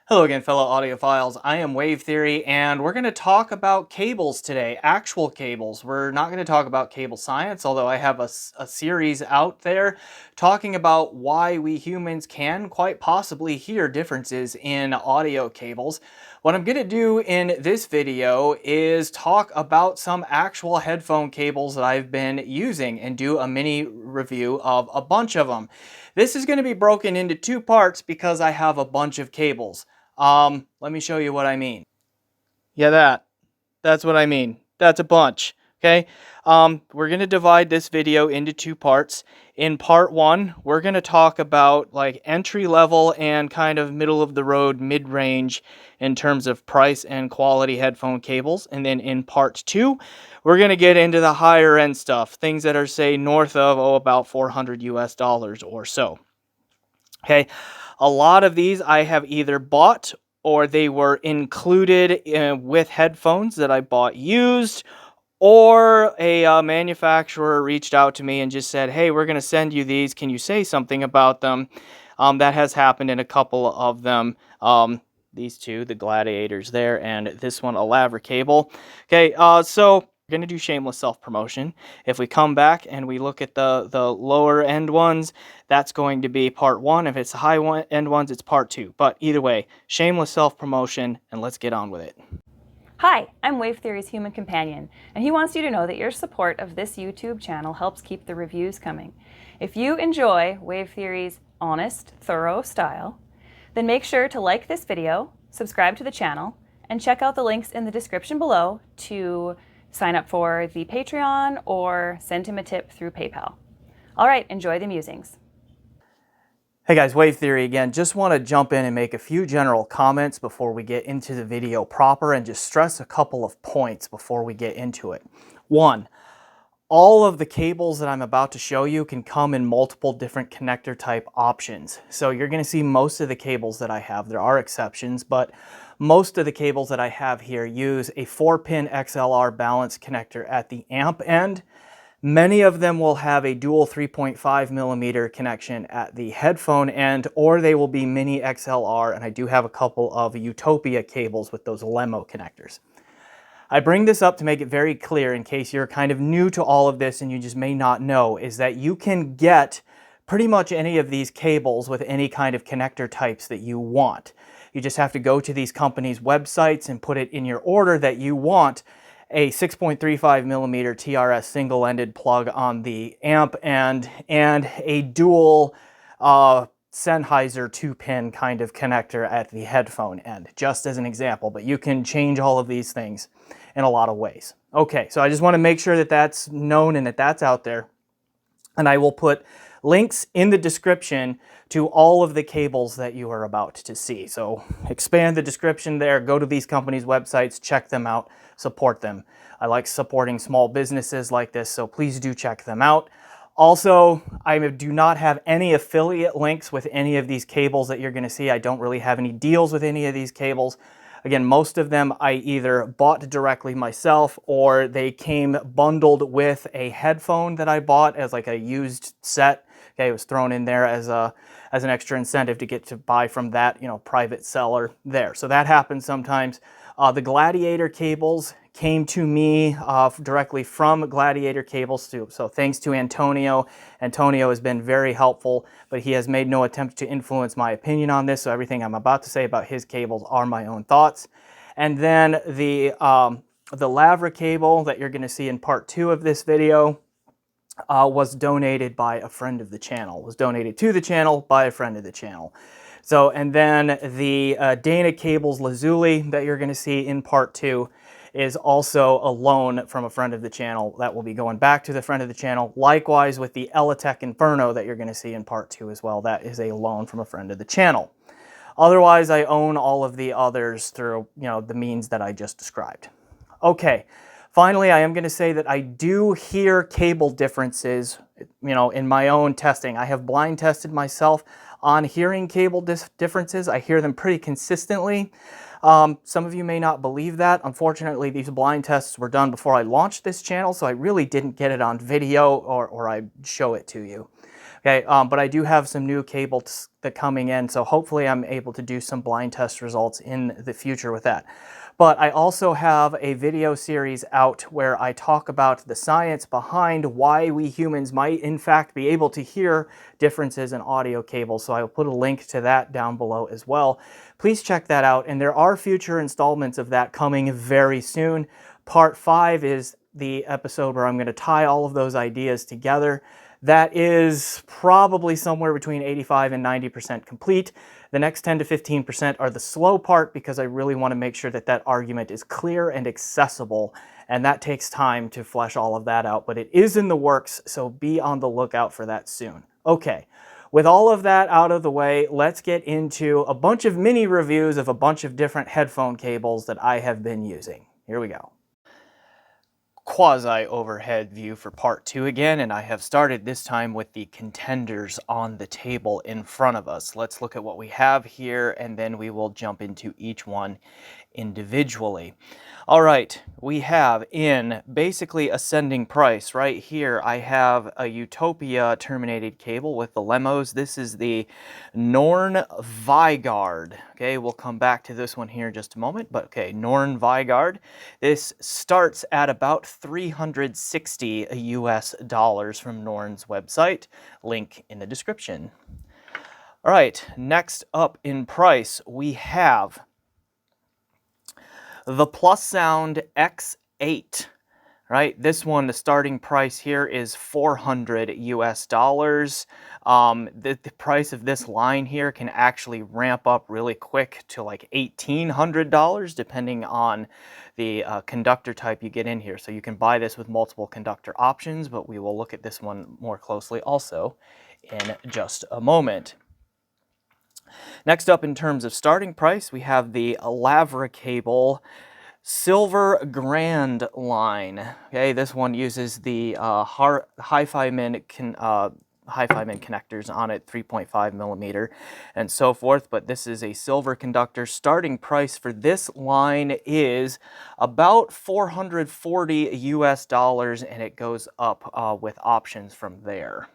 Hello again, fellow audiophiles. I am Wave Theory, and we're going to talk about cables today, actual cables. We're not going to talk about cable science, although I have a series out there talking about why we humans can quite possibly hear differences in audio cables. What I'm going to do in this video is talk about some actual headphone cables that I've been using and do a mini review of a bunch of them. This is going to be broken into two parts because I have a bunch of cables. Let me show you what I mean. Yeah, that's what I mean. That's a bunch. Okay. We're going to divide this video into two parts. In part one, we're going to talk about like entry level and kind of middle of the road, mid-range in terms of price and quality headphone cables. And then in part two, we're going to get into the higher end stuff, things that are say north of, about $400 or so. Okay. A lot of these I have either bought or they were included with headphones that I bought used, or a manufacturer reached out to me and just said, hey, we're going to send you these. Can you say something about them? That has happened in a couple of them. These two, the Gladiators there, and this one, a Lavricable. Okay, so we're going to do shameless self-promotion. If we come back and we look at the lower end ones, that's going to be part one. If it's the high end ones, it's part two. But either way, shameless self-promotion, and let's get on with it. Hi, I'm Wave Theory's human companion, and he wants you to know that your support of this YouTube channel helps keep the reviews coming. If you enjoy Wave Theory's honest, thorough style, then make sure to like this video, subscribe to the channel, and check out the links in the description below to sign up for the Patreon or send him a tip through PayPal. All right, enjoy the musings. Hey guys, Wave Theory again. Just want to jump in and make a few general comments before we get into the video proper and just stress a couple of points before we get into it. One, all of the cables that I'm about to show you can come in multiple different connector type options. So you're going to see most of the cables that I have. There are exceptions, but most of the cables that I have here use a 4-pin XLR balance connector at the amp end. Many of them will have a dual 3.5 millimeter connection at the headphone end, or they will be mini XLR, and I do have a couple of Utopia cables with those LEMO connectors. I bring this up to make it very clear in case you're kind of new to all of this and you just may not know, is that you can get pretty much any of these cables with any kind of connector types that you want. You just have to go to these companies' websites and put it in your order that you want a 6.35 millimeter TRS single-ended plug on the amp end and a dual Sennheiser 2-pin kind of connector at the headphone end, just as an example, but you can change all of these things in a lot of ways. Okay, so I just want to make sure that that's known and that that's out there, and I will put links in the description to all of the cables that you are about to see. So expand the description there, go to these companies' websites, check them out, support them. I like supporting small businesses like this, so please do check them out. Also, I do not have any affiliate links with any of these cables that you're going to see. I don't really have any deals with any of these cables. Again, most of them I either bought directly myself or they came bundled with a headphone that I bought as like a used set. Okay, it was thrown in there as an extra incentive to get to buy from that, private seller there. So that happens sometimes. The Gladiator cables came to me directly from Gladiator Cables too. So thanks to Antonio. Antonio has been very helpful, but he has made no attempt to influence my opinion on this. So everything I'm about to say about his cables are my own thoughts. And then the Lavricable that you're going to see in part two of this video was donated by a friend of the channel. Was donated to the channel by a friend of the channel. So, and then the Danacable Lazuli that you're going to see in part two is also a loan from a friend of the channel that will be going back to the friend of the channel. Likewise with the Eletech Inferno that you're going to see in part two as well. That is a loan from a friend of the channel. Otherwise, I own all of the others through, the means that I just described. Okay. Finally, I am going to say that I do hear cable differences, in my own testing. I have blind tested myself on hearing cable differences. I hear them pretty consistently. Some of you may not believe that. Unfortunately, these blind tests were done before I launched this channel, so I really didn't get it on video or I'd show it to you. Okay, but I do have some new cables that coming in, so hopefully I'm able to do some blind test results in the future with that. But I also have a video series out where I talk about the science behind why we humans might in fact be able to hear differences in audio cables. So I will put a link to that down below as well. Please check that out, and there are future installments of that coming very soon. Part 5 is the episode where I'm going to tie all of those ideas together. That is probably somewhere between 85 and 90% complete. The next 10 to 15% are the slow part because I really want to make sure that that argument is clear and accessible, and that takes time to flesh all of that out, but it is in the works, so be on the lookout for that soon. Okay, with all of that out of the way, let's get into a bunch of mini reviews of a bunch of different headphone cables that I have been using. Here we go. Quasi-overhead view for part 2 again, and I have started this time with the Contenders on the table in front of us. Let's look at what we have here, and then we will jump into each one individually. All right, we have in basically ascending price right here, I have a Utopia terminated cable with the lemos. This is the Norne Vygarde. Okay, we'll come back to this one here in just a moment, but okay, Norne Vygarde. This starts at about $360 US from Norne's website. Link in the description. All right, next up in price, we have the Plussound X8, right? This one, the starting price here is $400 US. The price of this line here can actually ramp up really quick to like $1,800 depending on the conductor type you get in here. So you can buy this with multiple conductor options, but we will look at this one more closely also in just a moment. Next up in terms of starting price, we have the Lavricables Silver Grand line. Okay, this one uses the Hi-Fi Min connectors on it, 3.5 millimeter and so forth, but this is a silver conductor. Starting price for this line is about $440 US, and it goes up with options from there.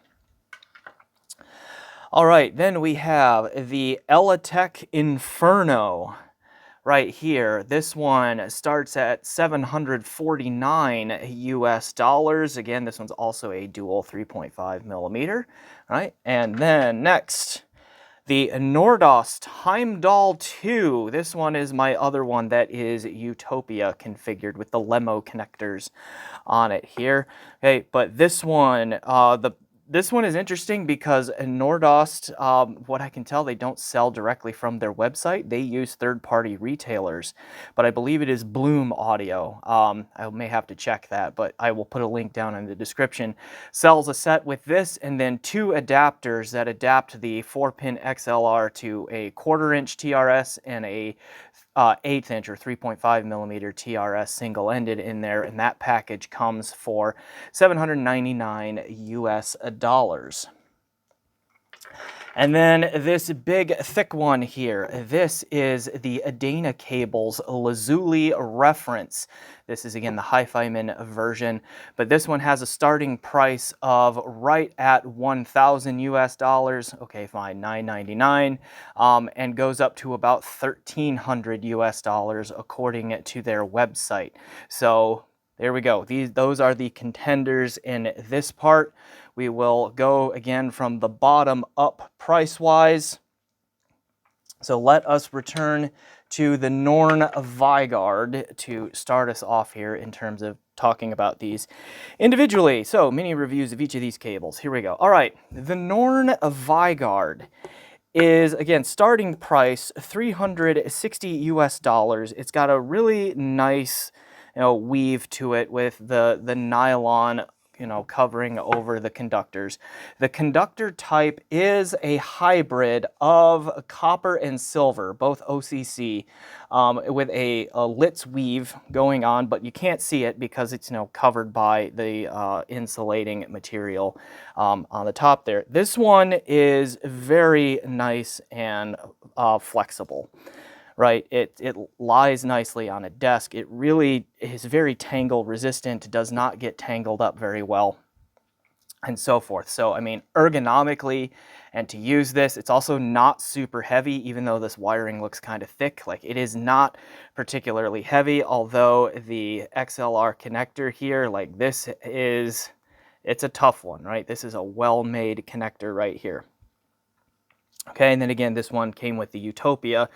All right, then we have the Eletech Inferno right here. This one starts at $749 US. Again, this one's also a dual 3.5 millimeter, right? And then next, the Nordost Heimdall 2. This one is my other one that is Utopia configured with the Lemo connectors on it here. Okay, but this one, this one is interesting because Nordost, what I can tell, they don't sell directly from their website. They use third-party retailers, but I believe it is Bloom Audio. I may have to check that, but I will put a link down in the description. Sells a set with this and then 2 adapters that adapt the 4-pin XLR to a 1/4 inch TRS and a 1/8 inch or 3.5 millimeter TRS single-ended in there, and that package comes for $799 US. And then this big thick one here, this is the Danacable's Lazuli reference. This is again the Hi-Fi Min version, but this one has a starting price of right at $1,000 US. Okay, fine, $999, and goes up to about $1,300 US according to their website. So there we go. Those are the contenders in this part. We will go again from the bottom up price-wise. So let us return to the Norne Vygarde to start us off here in terms of talking about these individually. So mini reviews of each of these cables. Here we go. All right, the Norne Vygarde is, again, starting price $360 US. It's got a really nice, weave to it with the nylon, covering over the conductors. The conductor type is a hybrid of copper and silver, both OCC, with a Litz weave going on, but you can't see it because it's covered by the insulating material on the top there. This one is very nice and flexible. Right, it lies nicely on a desk. It really is very tangle resistant, does not get tangled up very well. and so forth. So, I mean, ergonomically, and to use this, it's also not super heavy, even though this wiring looks kind of thick. Like, it is not particularly heavy, although the XLR connector here, like this is, it's a tough one, right? This is a well-made connector right here. Okay, and then again, this one came with the Utopia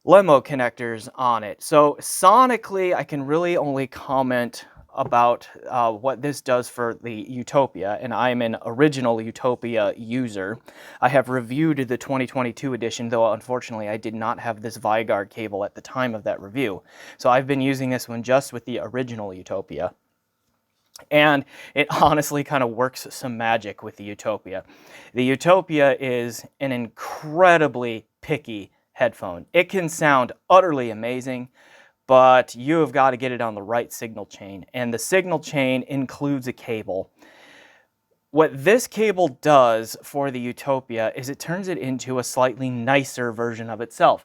Lemo connectors on it. So sonically, I can really only comment about what this does for the Utopia, and I'm an original Utopia user. I have reviewed the 2022 edition, though unfortunately I did not have this Vygarde cable at the time of that review. So I've been using this one just with the original Utopia. And it honestly kind of works some magic with the Utopia. The Utopia is an incredibly picky headphone. It can sound utterly amazing, but you have got to get it on the right signal chain. And the signal chain includes a cable. What this cable does for the Utopia is it turns it into a slightly nicer version of itself.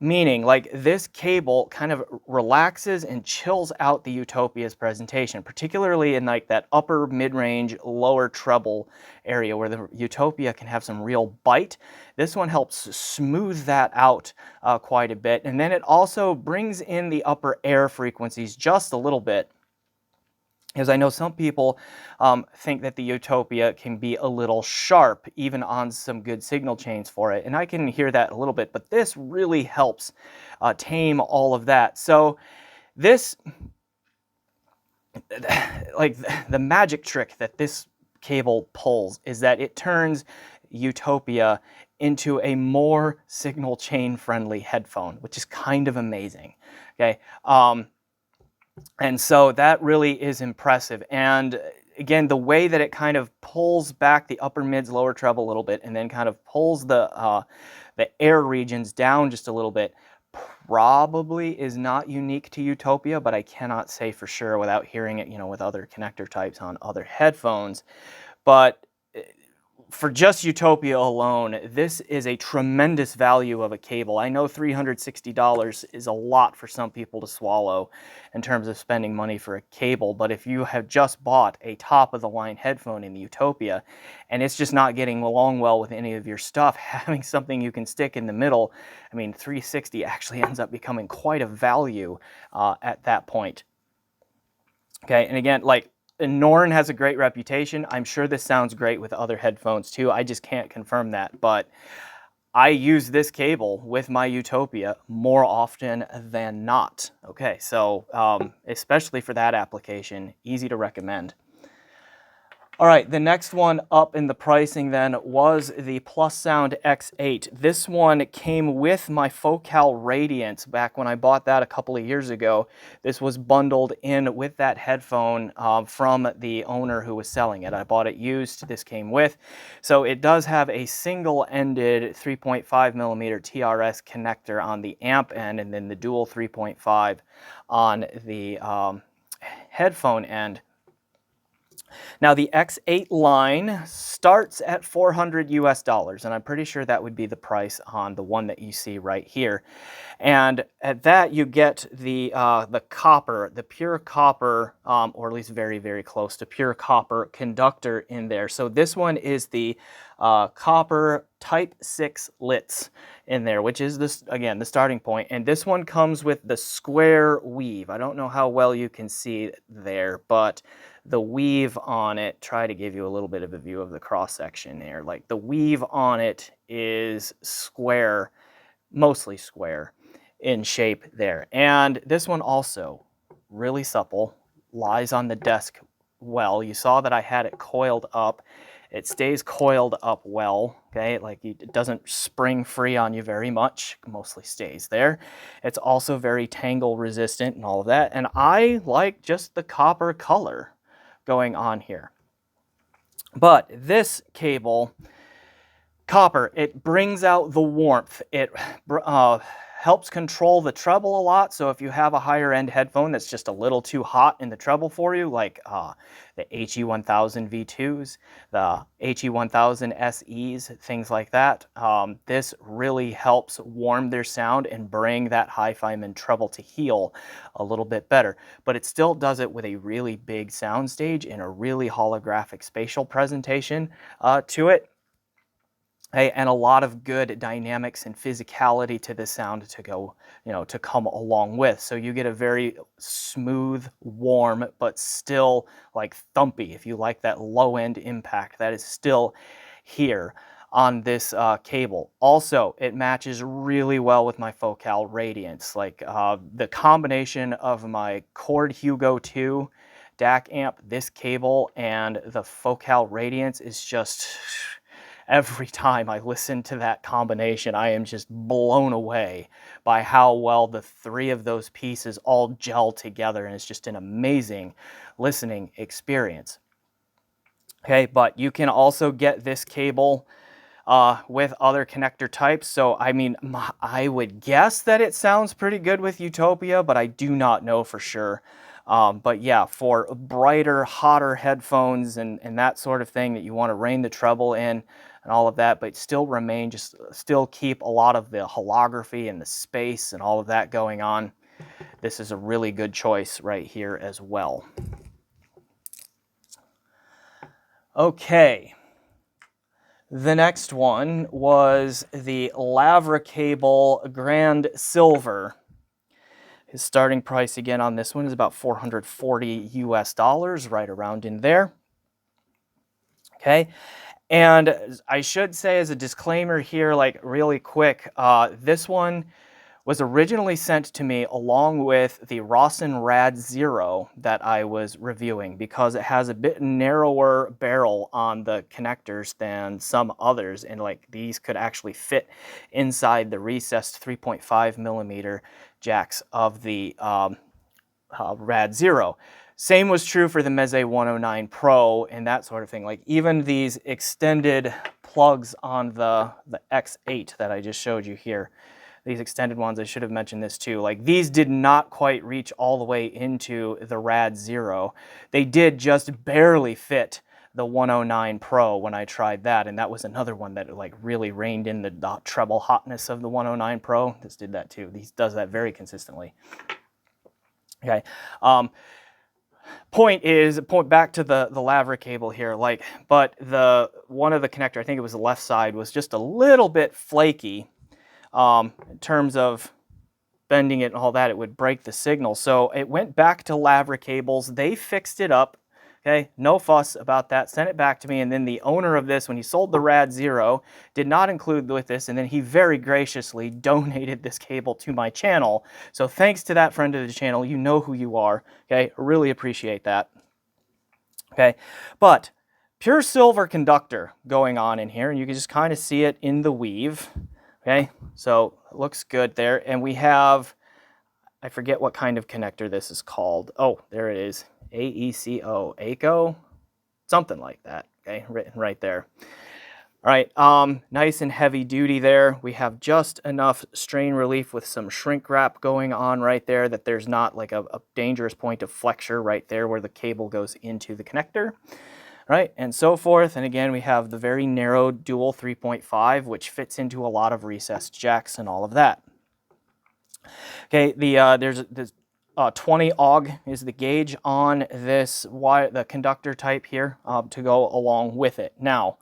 Meaning, like, this cable kind of relaxes and chills out the Utopia's presentation, particularly in like that upper mid-range, lower treble area where the Utopia can have some real bite. This one helps smooth that out quite a bit. And then it also brings in the upper air frequencies just a little bit. Because I know some people think that the Utopia can be a little sharp, even on some good signal chains for it. And I can hear that a little bit, but this really helps tame all of that. So this, like, the magic trick that this cable pulls is that it turns Utopia into a more signal chain friendly headphone, which is kind of amazing. Okay. And so that really is impressive. And again, the way that it kind of pulls back the upper mids, lower treble a little bit, and then kind of pulls the air regions down just a little bit, probably is not unique to Utopia, but I cannot say for sure without hearing it, you know, with other connector types on other headphones. But for just Utopia alone, this is a tremendous value of a cable. I know $360 is a lot for some people to swallow in terms of spending money for a cable, but if you have just bought a top-of-the-line headphone in the Utopia, and it's just not getting along well with any of your stuff, having something you can stick in the middle, I mean, $360 actually ends up becoming quite a value at that point. Okay, and again, like, Norne has a great reputation. I'm sure this sounds great with other headphones too. I just can't confirm that, but I use this cable with my Utopia more often than not. Okay, so especially for that application, easy to recommend. All right, the next one up in the pricing then was the Plussound X8. This one came with my Focal Radiance back when I bought that a couple of years ago. This was bundled in with that headphone from the owner who was selling it. I bought it used, this came with. So it does have a single-ended 3.5 millimeter TRS connector on the amp end, and then the dual 3.5 on the headphone end. Now the X8 line starts at $400 US, and I'm pretty sure that would be the price on the one that you see right here. And at that you get the copper, the pure copper, or at least very, very close to pure copper conductor in there. So this one is the copper Type 6 Lits in there, which is this, again, the starting point. And this one comes with the square weave. I don't know how well you can see there, but the weave on it, try to give you a little bit of a view of the cross section there. Like, the weave on it is square, mostly square in shape there. And this one also really supple, lies on the desk well. You saw that I had it coiled up. It stays coiled up well, okay? Like, it doesn't spring free on you very much, mostly stays there. It's also very tangle resistant and all of that. And I like just the copper color going on here. But this cable, copper, it brings out the warmth. It helps control the treble a lot. So if you have a higher end headphone that's just a little too hot in the treble for you, like the HE1000 V2s, the HE1000 SEs, things like that, this really helps warm their sound and bring that hi-fi mid treble to heel a little bit better. But it still does it with a really big sound stage and a really holographic spatial presentation to it. Hey, and a lot of good dynamics and physicality to the sound to go, to come along with. So you get a very smooth, warm, but still like thumpy. If you like that low end impact, that is still here on this cable. Also, it matches really well with my Focal Radiance. Like the combination of my Cord Hugo 2 DAC amp, this cable, and the Focal Radiance is just... Every time I listen to that combination, I am just blown away by how well the three of those pieces all gel together, and it's just an amazing listening experience. Okay, but you can also get this cable with other connector types. So, I mean, I would guess that it sounds pretty good with Utopia, but I do not know for sure. But yeah, for brighter, hotter headphones and that sort of thing that you want to rein the treble in and all of that, but still keep a lot of the holography and the space and all of that going on. This is a really good choice right here as well. Okay. The next one was the Lavricable Grand Silver. His starting price again on this one is about $440 US, right around in there. Okay, and I should say as a disclaimer here, like really quick, this one was originally sent to me along with the Rawson Rad Zero that I was reviewing because it has a bit narrower barrel on the connectors than some others, and like these could actually fit inside the recessed 3.5 millimeter jacks of the Rad Zero. Same was true for the Meze 109 Pro and that sort of thing. Like even these extended plugs on the X8 that I just showed you here, these extended ones, I should have mentioned this too, like these did not quite reach all the way into the Rad Zero. They did just barely fit the 109 Pro when I tried that, and that was another one that like really reined in the treble hotness of the 109 Pro. This did that too. These does that very consistently. Okay. Point back to the Lavricable here, like, but one of the connector, I think it was the left side, was just a little bit flaky in terms of bending it and all that. It would break the signal. So it went back to Lavricables. They fixed it up. Okay, no fuss about that. Sent it back to me, and then the owner of this, when he sold the Rad Zero, did not include with this, and then he very graciously donated this cable to my channel. So thanks to that friend of the channel. You know who you are. Okay, really appreciate that. Okay, but pure silver conductor going on in here, and you can just kind of see it in the weave. Okay, so it looks good there, and we have, I forget what kind of connector this is called. Oh, there it is. AECO, something like that, okay, written right there. All right, nice and heavy duty there. We have just enough strain relief with some shrink wrap going on right there that there's not like a dangerous point of flexure right there where the cable goes into the connector, right, and so forth. And again, we have the very narrow dual 3.5, which fits into a lot of recessed jacks and all of that. Okay, there's 20 AUG is the gauge on this the conductor type here to go along with it. Now,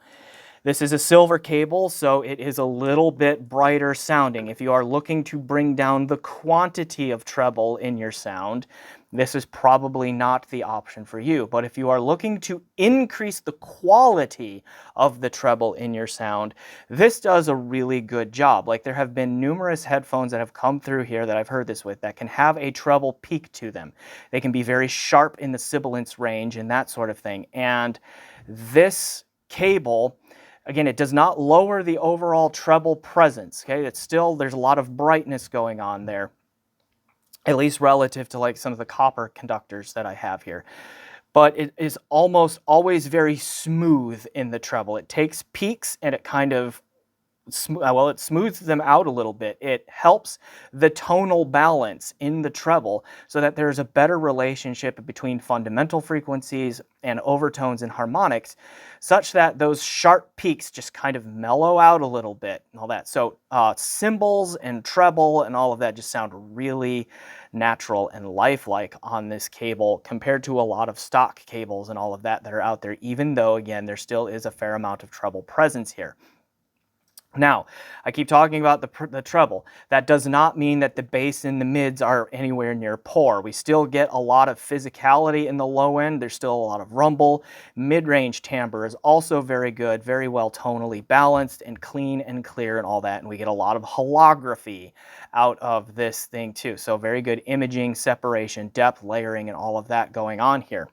this is a silver cable, so it is a little bit brighter sounding. If you are looking to bring down the quantity of treble in your sound, this is probably not the option for you. But if you are looking to increase the quality of the treble in your sound, this does a really good job. Like there have been numerous headphones that have come through here that I've heard this with that can have a treble peak to them. They can be very sharp in the sibilance range and that sort of thing. And this cable, again, it does not lower the overall treble presence. Okay, it's still, there's a lot of brightness going on there, at least relative to like some of the copper conductors that I have here. But it is almost always very smooth in the treble. It takes peaks and it kind of well, it smooths them out a little bit. It helps the tonal balance in the treble so that there's a better relationship between fundamental frequencies and overtones and harmonics, such that those sharp peaks just kind of mellow out a little bit and all that. So cymbals and treble and all of that just sound really natural and lifelike on this cable compared to a lot of stock cables and all of that are out there, even though, again, there still is a fair amount of treble presence here. Now, I keep talking about the treble. That does not mean that the bass and the mids are anywhere near poor. We still get a lot of physicality in the low end. There's still a lot of rumble. Mid-range timbre is also very good, very well tonally balanced and clean and clear and all that. And we get a lot of holography out of this thing too. So very good imaging, separation, depth, layering, and all of that going on here.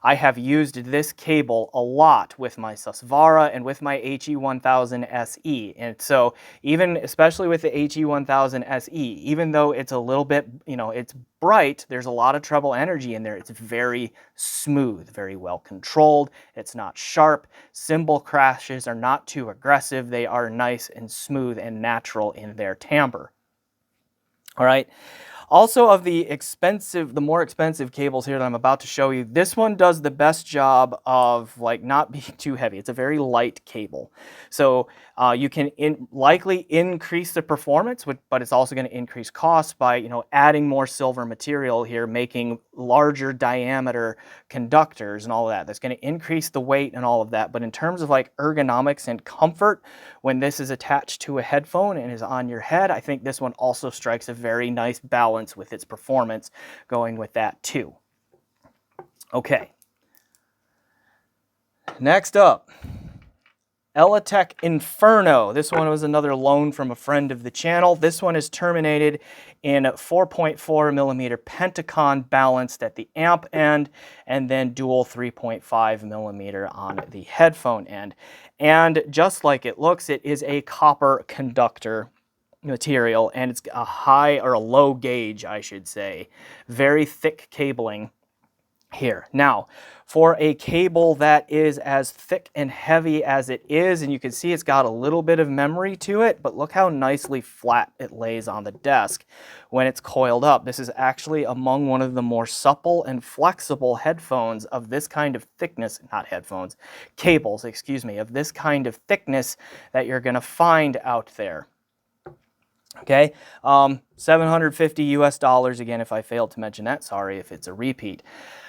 I have used this cable a lot with my Susvara and with my HE1000 SE. And so even, especially with the HE1000 SE, even though it's a little bit, it's bright, there's a lot of treble energy in there. It's very smooth, very well controlled. It's not sharp. Cymbal crashes are not too aggressive. They are nice and smooth and natural in their timbre. All right. Also, of the more expensive cables here that I'm about to show you, this one does the best job of not being too heavy. It's a very light cable. So you can likely increase the performance, but it's also going to increase costs by adding more silver material here, making larger diameter conductors and all of that. That's going to increase the weight and all of that. But in terms of ergonomics and comfort, when this is attached to a headphone and is on your head, I think this one also strikes a very nice balance with its performance going with that too. Okay. Next up, Eletech Inferno. This one was another loan from a friend of the channel. This one is terminated in 4.4 millimeter Pentacon balanced at the amp end, and then dual 3.5 millimeter on the headphone end. And just like it looks, it is a copper conductor material, and it's a high or a low gauge, I should say. Very thick cabling here. Now, for a cable that is as thick and heavy as it is, and you can see it's got a little bit of memory to it, but look how nicely flat it lays on the desk when it's coiled up. This is actually among one of the more supple and flexible headphones of this kind of thickness, not headphones, cables, excuse me, of this kind of thickness that you're going to find out there. Okay, $750 US. Again, if I failed to mention that, sorry if it's a repeat.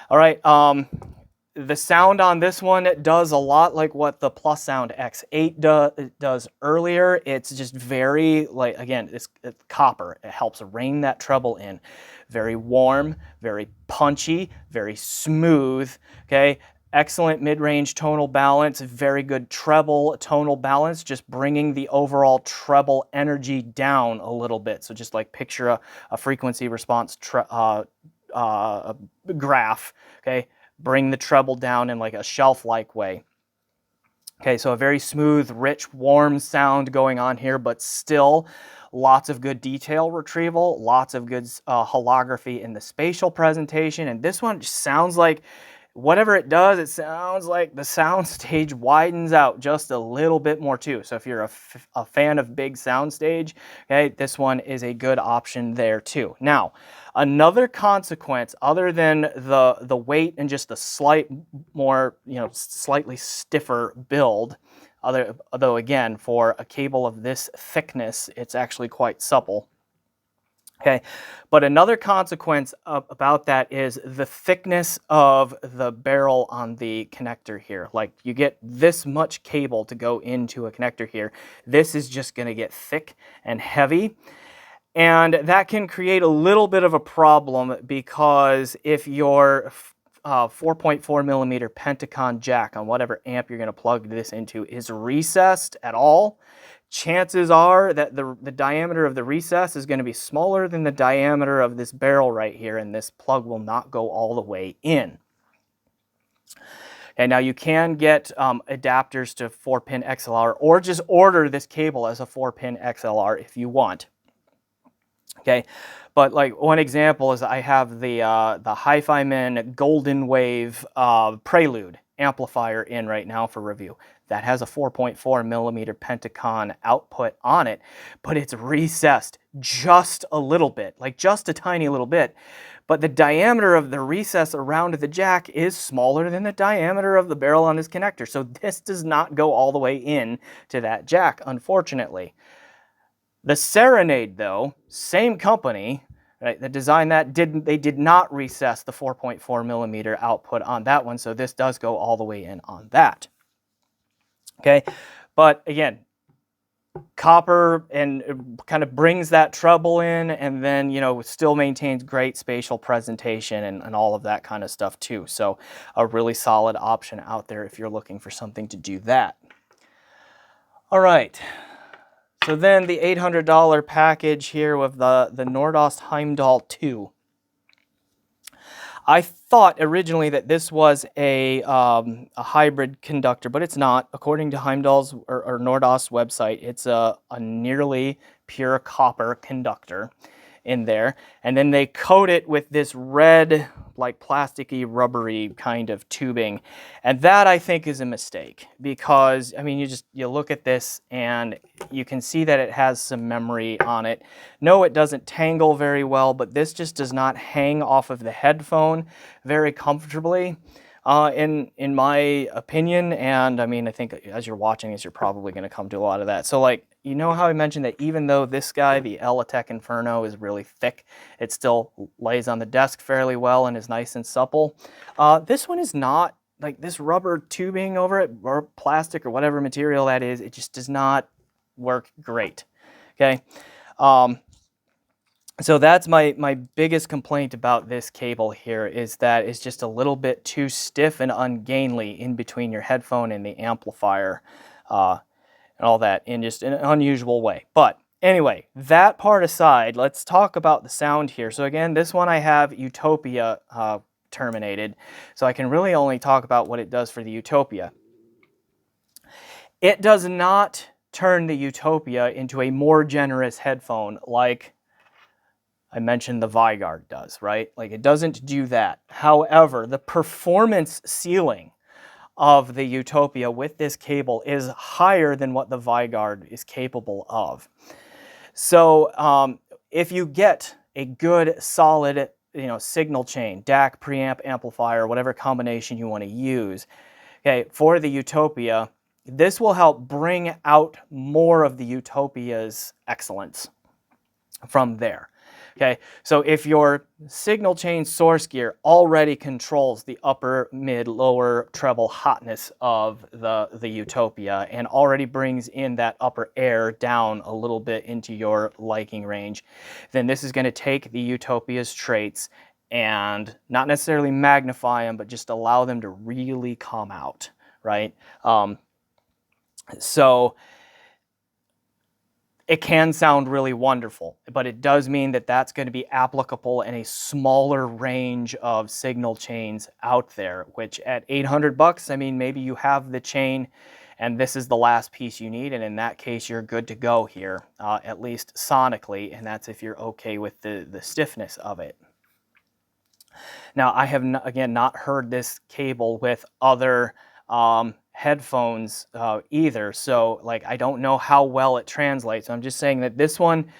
All right, the sound on this one does a lot like what the Plussound X8 does earlier. It's just very, again, it's copper. It helps rein that treble in. Very warm, very punchy, very smooth, okay? Excellent mid-range tonal balance, very good treble tonal balance, just bringing the overall treble energy down a little bit. So just picture a frequency response graph, okay? Bring the treble down in a shelf-like way. Okay, so a very smooth, rich, warm sound going on here, but still lots of good detail retrieval, lots of good holography in the spatial presentation, and this one just sounds like whatever it does, it sounds like the sound stage widens out just a little bit more too. So if you're a fan of big sound stage, okay, this one is a good option there too. Now, another consequence other than the weight and just the slight more, slightly stiffer build, although again, for a cable of this thickness, it's actually quite supple. Okay, but another consequence about that is the thickness of the barrel on the connector here. You get this much cable to go into a connector here. This is just going to get thick and heavy. And that can create a little bit of a problem because if your 4.4 millimeter Pentacon jack on whatever amp you're going to plug this into is recessed at all, chances are that the diameter of the recess is going to be smaller than the diameter of this barrel right here, and this plug will not go all the way in. And now you can get adapters to 4-pin XLR, or just order this cable as a 4-pin XLR if you want. Okay, but one example is I have the Hi-Fi Men Golden Wave Prelude. amplifier in right now for review. That has a 4.4 millimeter Pentacon output on it, but it's recessed just a little bit, like just a tiny little bit. But the diameter of the recess around the jack is smaller than the diameter of the barrel on this connector. So this does not go all the way in to that jack, unfortunately. The Serenade, though, same company, right, that designed that, they did not recess the 4.4 millimeter output on that one, so this does go all the way in on that. Okay, but again, copper, and it kind of brings that treble in, and then, you know, still maintains great spatial presentation and all of that kind of stuff too. So a really solid option out there if you're looking for something to do that. All right. So then the $800 package here with the Nordost Heimdall 2. I thought originally that this was a hybrid conductor, but it's not. According to Heimdall's or Nordost's website, it's a nearly pure copper conductor in there. And then they coat it with this red, like plasticky, rubbery kind of tubing. And that, I think, is a mistake because, I mean, you look at this and you can see that it has some memory on it. No, it doesn't tangle very well, but this just does not hang off of the headphone very comfortably, in my opinion. And I mean, I think as you're watching this, you're probably going to come to a lot of that. So, like, you know how I mentioned that even though this guy, the Eletech Inferno, is really thick, it still lays on the desk fairly well and is nice and supple. This one is not. Like, this rubber tubing over it, or plastic, or whatever material that is, it just does not work great. Okay, so that's my biggest complaint about this cable here, is that it's just a little bit too stiff and ungainly in between your headphone and the amplifier, and all that, in just an unusual way. But anyway, that part aside, let's talk about the sound here. So again, this one I have Utopia terminated, so I can really only talk about what it does for the Utopia. It does not turn the Utopia into a more generous headphone like I mentioned the Vygarde does, right? Like, it doesn't do that. However, the performance ceiling of the Utopia with this cable is higher than what the Vygarde is capable of. So if you get a good, solid, signal chain, DAC, preamp, amplifier, whatever combination you want to use, okay, for the Utopia, this will help bring out more of the Utopia's excellence from there. Okay, so if your signal chain source gear already controls the upper, mid, lower treble hotness of the Utopia and already brings in that upper air down a little bit into your liking range, then this is going to take the Utopia's traits and not necessarily magnify them, but just allow them to really come out, right? So it can sound really wonderful, but it does mean that that's going to be applicable in a smaller range of signal chains out there, which at $800, I mean, maybe you have the chain and this is the last piece you need, and in that case, you're good to go here, at least sonically, and that's if you're okay with the stiffness of it. Now, I have, again, not heard this cable with other headphones either, so like I don't know how well it translates. I'm just saying that this one,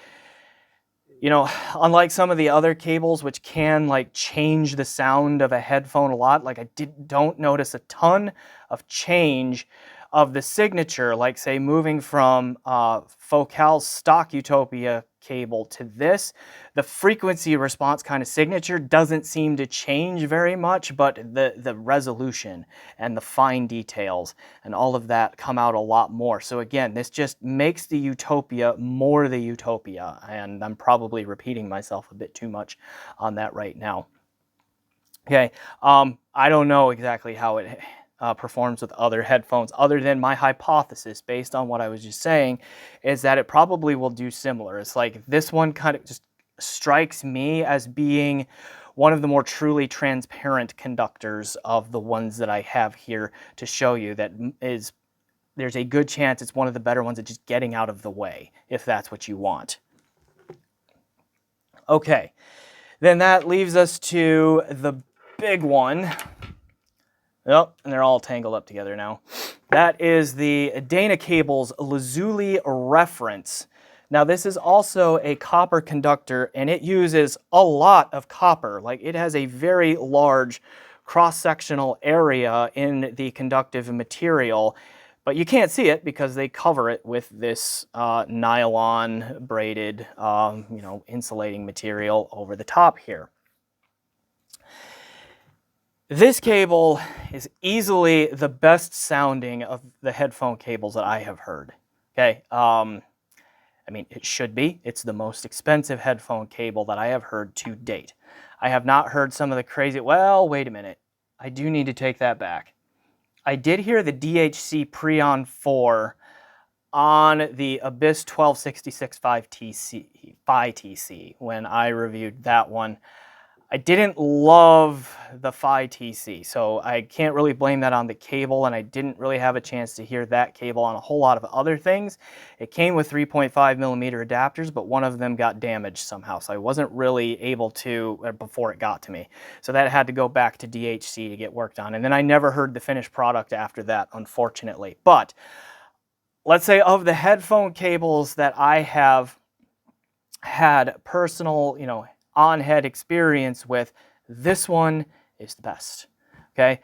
unlike some of the other cables which can like change the sound of a headphone a lot, like I don't notice a ton of change of the signature, like say moving from Focal's stock Utopia cable to this. The frequency response kind of signature doesn't seem to change very much, but the resolution and the fine details and all of that come out a lot more. So again, this just makes the Utopia more the Utopia, and I'm probably repeating myself a bit too much on that right now. Okay, I don't know exactly how it performs with other headphones, other than my hypothesis based on what I was just saying is that it probably will do similar. It's like this one kind of just strikes me as being one of the more truly transparent conductors of the ones that I have here to show you. That is, there's a good chance it's one of the better ones at just getting out of the way, if that's what you want. Okay, then that leaves us to the big one, Yep, and they're all tangled up together now. That is the Danacable's Lazuli reference. Now this is also a copper conductor, and it uses a lot of copper. Like, it has a very large cross-sectional area in the conductive material, but you can't see it because they cover it with this nylon braided, insulating material over the top here. This cable is easily the best sounding of the headphone cables that I have heard. Okay, I mean, it should be. It's the most expensive headphone cable that I have heard to date. I have not heard some of the crazy, well, wait a minute. I do need to take that back. I did hear the DHC Preon 4 on the Abyss 1266 5TC when I reviewed that one. I didn't love the Phi TC, so I can't really blame that on the cable, and I didn't really have a chance to hear that cable on a whole lot of other things. It came with 3.5mm adapters, but one of them got damaged somehow, so I wasn't really able to, before it got to me. So that had to go back to DHC to get worked on, and then I never heard the finished product after that, unfortunately. But let's say of the headphone cables that I have had personal, on-head experience with, this one is the best. Okay,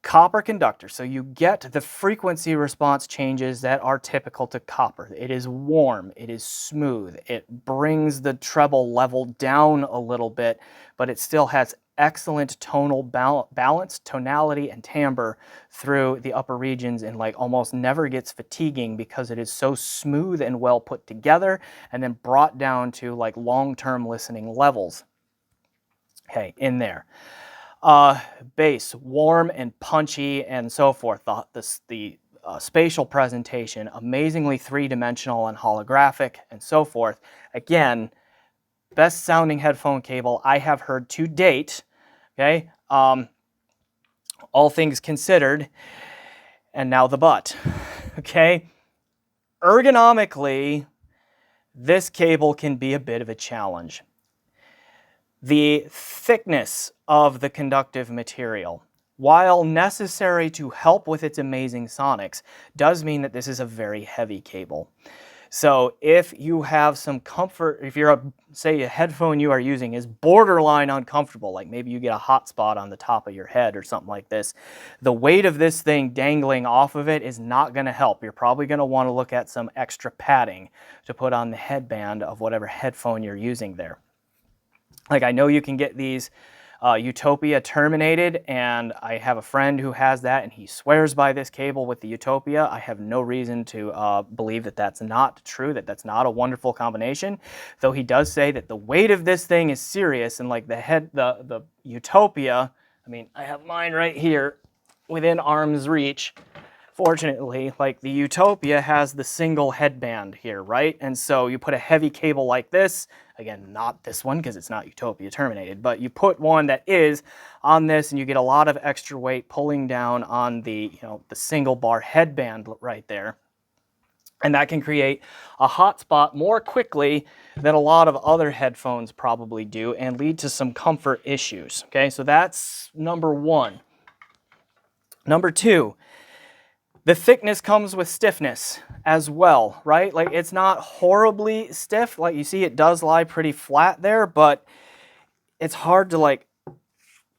copper conductor, so you get the frequency response changes that are typical to copper. It is warm, it is smooth, it brings the treble level down a little bit, but it still has excellent tonal balance, tonality, and timbre through the upper regions, and like almost never gets fatiguing because it is so smooth and well put together and then brought down to like long-term listening levels. Okay, in there. Bass, warm and punchy and so forth. The spatial presentation, amazingly three-dimensional and holographic and so forth. Again, best sounding headphone cable I have heard to date, okay? All things considered, and now the but, okay? Ergonomically, this cable can be a bit of a challenge. The thickness of the conductive material, while necessary to help with its amazing sonics, does mean that this is a very heavy cable. So if you have some comfort, if you're, say a headphone you are using is borderline uncomfortable, like maybe you get a hot spot on the top of your head or something like this, the weight of this thing dangling off of it is not going to help. You're probably going to want to look at some extra padding to put on the headband of whatever headphone you're using there. Like, I know you can get these Utopia terminated, and I have a friend who has that, and he swears by this cable with the Utopia. I have no reason to believe that that's not true, that that's not a wonderful combination, though he does say that the weight of this thing is serious, and like the Utopia, I mean, I have mine right here within arm's reach. Fortunately, like the Utopia has the single headband here, right? And so you put a heavy cable like this, again, not this one because it's not Utopia terminated, but you put one that is on this and you get a lot of extra weight pulling down on the, the single bar headband right there. And that can create a hot spot more quickly than a lot of other headphones probably do and lead to some comfort issues. Okay, so that's number one. Number two, the thickness comes with stiffness as well, right? Like, it's not horribly stiff. Like, you see, it does lie pretty flat there, but it's hard to like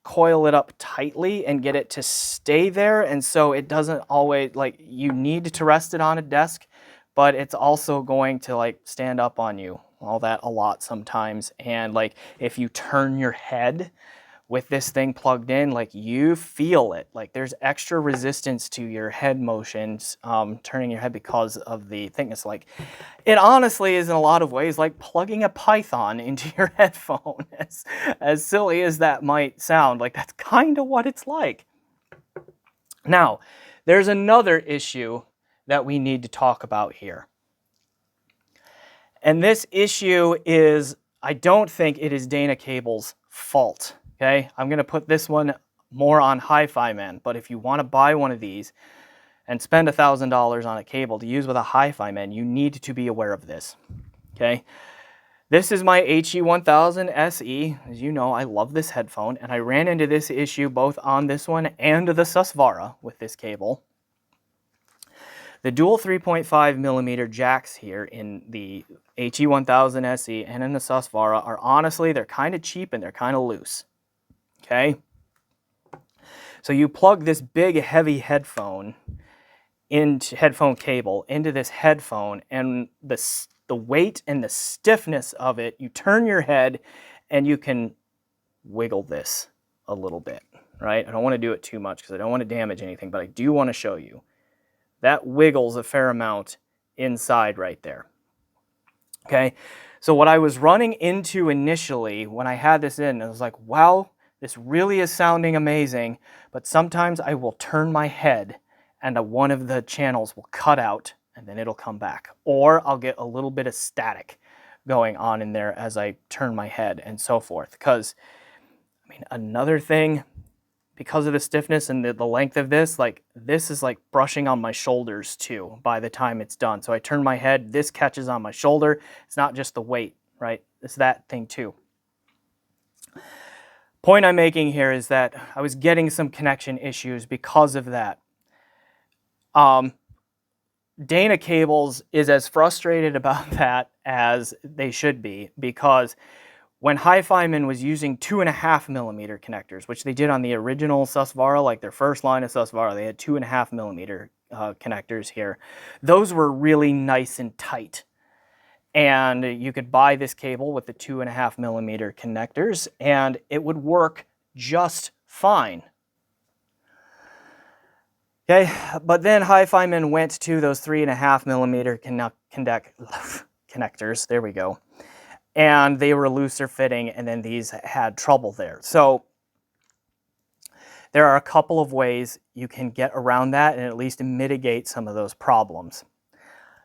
coil it up tightly and get it to stay there. And so it doesn't always, like, you need to rest it on a desk, but it's also going to like stand up on you, all that a lot sometimes. And like, if you turn your head with this thing plugged in, like, you feel it. Like, there's extra resistance to your head motions, turning your head because of the thickness. Like, it honestly is in a lot of ways like plugging a python into your headphone. As silly as that might sound, like, that's kind of what it's like. Now, there's another issue that we need to talk about here. And this issue is, I don't think it is Danacable's fault. Okay, I'm going to put this one more on Hi-Fi Man, but if you want to buy one of these and spend $1,000 on a cable to use with a Hi-Fi Man, you need to be aware of this. Okay, This is my HE1000 SE. As you know, I love this headphone, and I ran into this issue both on this one and the Susvara with this cable. The dual 3.5 millimeter jacks here in the HE1000 SE and in the Susvara are honestly, they're kind of cheap and they're kind of loose. Okay? So you plug this big heavy headphone cable into this headphone, and the weight and the stiffness of it, you turn your head and you can wiggle this a little bit, right? I don't want to do it too much because I don't want to damage anything, but I do want to show you. That wiggles a fair amount inside right there. Okay, so what I was running into initially when I had this in, I was like, wow, this really is sounding amazing, but sometimes I will turn my head and one of the channels will cut out and then it'll come back. Or I'll get a little bit of static going on in there as I turn my head and so forth. Because, I mean, another thing, because of the stiffness and the length of this, like this is like brushing on my shoulders too by the time it's done. So I turn my head, this catches on my shoulder. It's not just the weight, right? It's that thing too. Point I'm making here is that I was getting some connection issues because of that. Danacables is as frustrated about that as they should be, because when Hi-Fi-Man was using 2.5 millimeter connectors, which they did on the original Susvara, like their first line of Susvara, they had 2.5 millimeter connectors here. Those were really nice and tight. And you could buy this cable with the 2.5 millimeter connectors and it would work just fine. Okay, but then Hi-Fi-Man went to those 3.5 millimeter connectors, there we go, and they were looser fitting, and then these had trouble there. So there are a couple of ways you can get around that and at least mitigate some of those problems.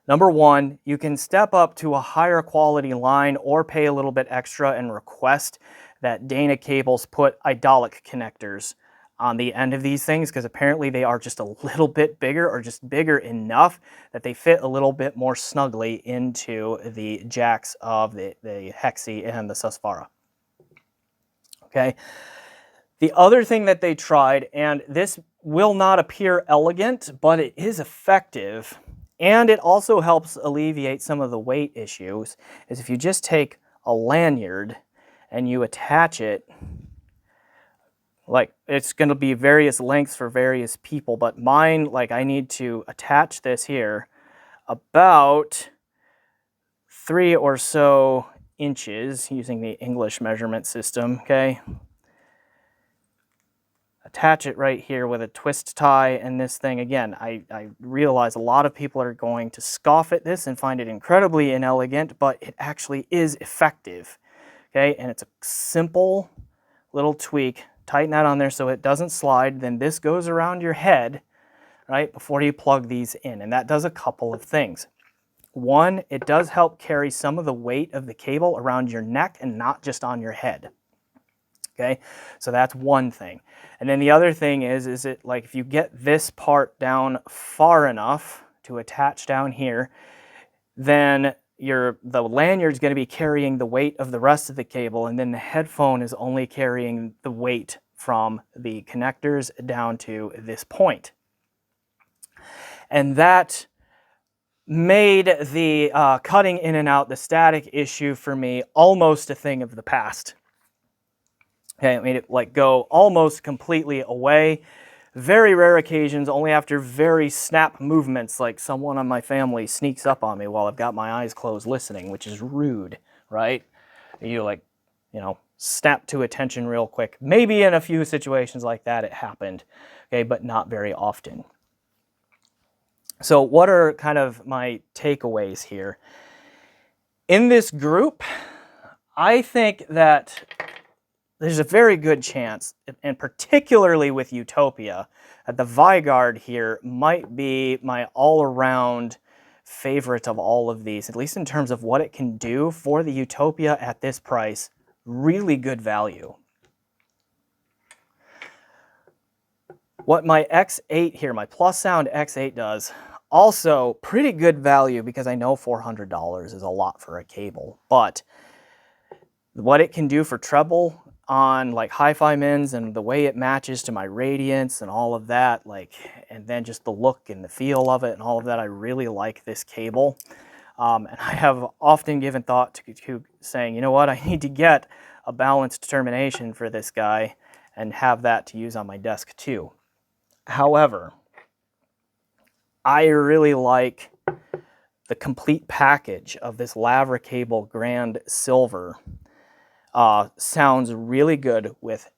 Number one, you can step up to a higher quality line or pay a little bit extra and request that Danacables put idolic connectors on the end of these things, because apparently they are just a little bit bigger, or just bigger enough that they fit a little bit more snugly into the jacks of the Hexi and the Susvara. Okay. The other thing that they tried, and this will not appear elegant, but it is effective, and it also helps alleviate some of the weight issues, is if you just take a lanyard and you attach it, like it's going to be various lengths for various people, but mine, like I need to attach this here about 3 or so inches using the English measurement system, okay? Attach it right here with a twist tie, and this thing, again, I realize a lot of people are going to scoff at this and find it incredibly inelegant, but it actually is effective, okay? And it's a simple little tweak. Tighten that on there so it doesn't slide. Then this goes around your head, right, before you plug these in. And that does a couple of things. One, it does help carry some of the weight of the cable around your neck and not just on your head. Okay, so that's one thing. And then the other thing is it like if you get this part down far enough to attach down here, then the lanyard's going to be carrying the weight of the rest of the cable, and then the headphone is only carrying the weight from the connectors down to this point. And that made the cutting in and out, the static issue for me, almost a thing of the past. Okay, it made it like go almost completely away. Very rare occasions, only after very snap movements, like someone on my family sneaks up on me while I've got my eyes closed listening, which is rude, right? You like, you know, snap to attention real quick. Maybe in a few situations like that it happened, okay, but not very often. So what are kind of my takeaways here? In this group, I think that there's a very good chance, and particularly with Utopia, that the Vygarde here might be my all-around favorite of all of these, at least in terms of what it can do for the Utopia at this price. Really good value. What my X8 here, my Plussound X8 does, also pretty good value, because I know $400 is a lot for a cable, but what it can do for treble on like hi-fi mids and the way it matches to my radiance and all of that, like, and then just the look and the feel of it and all of that, I really like this cable. And I have often given thought to saying, you know what, I need to get a balanced termination for this guy and have that to use on my desk too. However, I really like the complete package of this Lavricable Grand Silver. Sounds really good with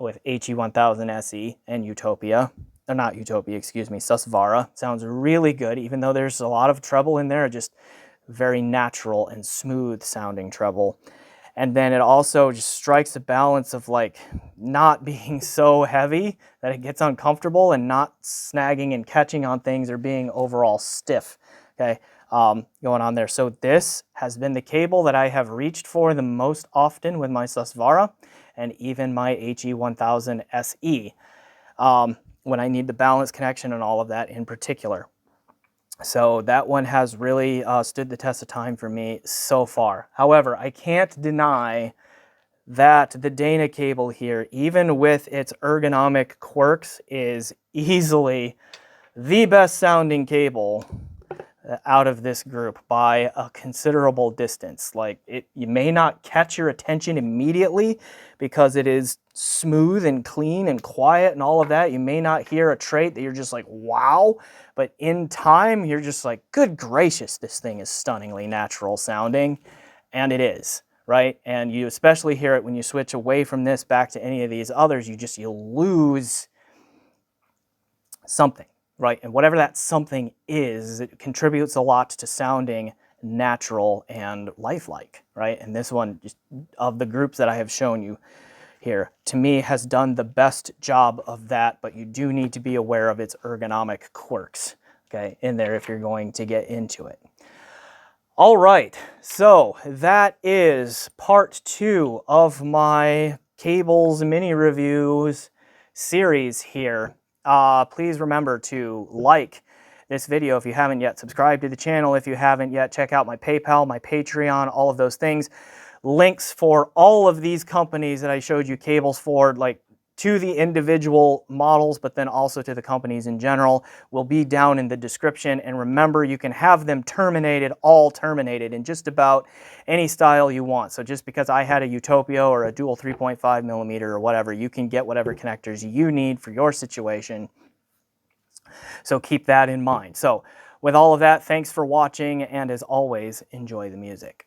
HE1000 SE and Utopia. Or not Utopia, excuse me, Susvara. Sounds really good, even though there's a lot of treble in there, just very natural and smooth sounding treble. And then it also just strikes a balance of like not being so heavy that it gets uncomfortable and not snagging and catching on things or being overall stiff, okay, going on there. So this has been the cable that I have reached for the most often with my Susvara and even my HE1000 SE when I need the balance connection and all of that in particular. So that one has really stood the test of time for me so far. However, I can't deny that the Danacable here, even with its ergonomic quirks, is easily the best sounding cable out of this group by a considerable distance. Like, you may not catch your attention immediately because it is smooth and clean and quiet and all of that. You may not hear a trait that you're just like, wow, but in time you're just like, good gracious, this thing is stunningly natural sounding, and it is, right? And you especially hear it when you switch away from this back to any of these others. You lose something, right? And whatever that something is, it contributes a lot to sounding natural and lifelike, right? And this one, just of the groups that I have shown you here, to me has done the best job of that, but you do need to be aware of its ergonomic quirks, okay, in there if you're going to get into it. All right, so that is part 2 of my cables mini reviews series here. Please remember to like this video if you haven't yet, subscribe to the channel if you haven't yet, check out my PayPal, my Patreon, all of those things. Links for all of these companies that I showed you cables for, like to the individual models, but then also to the companies in general, will be down in the description. And remember, you can have them terminated, all terminated in just about any style you want. So just because I had a Utopia or a dual 3.5 millimeter or whatever, you can get whatever connectors you need for your situation. So keep that in mind. So with all of that, thanks for watching, and as always, enjoy the music.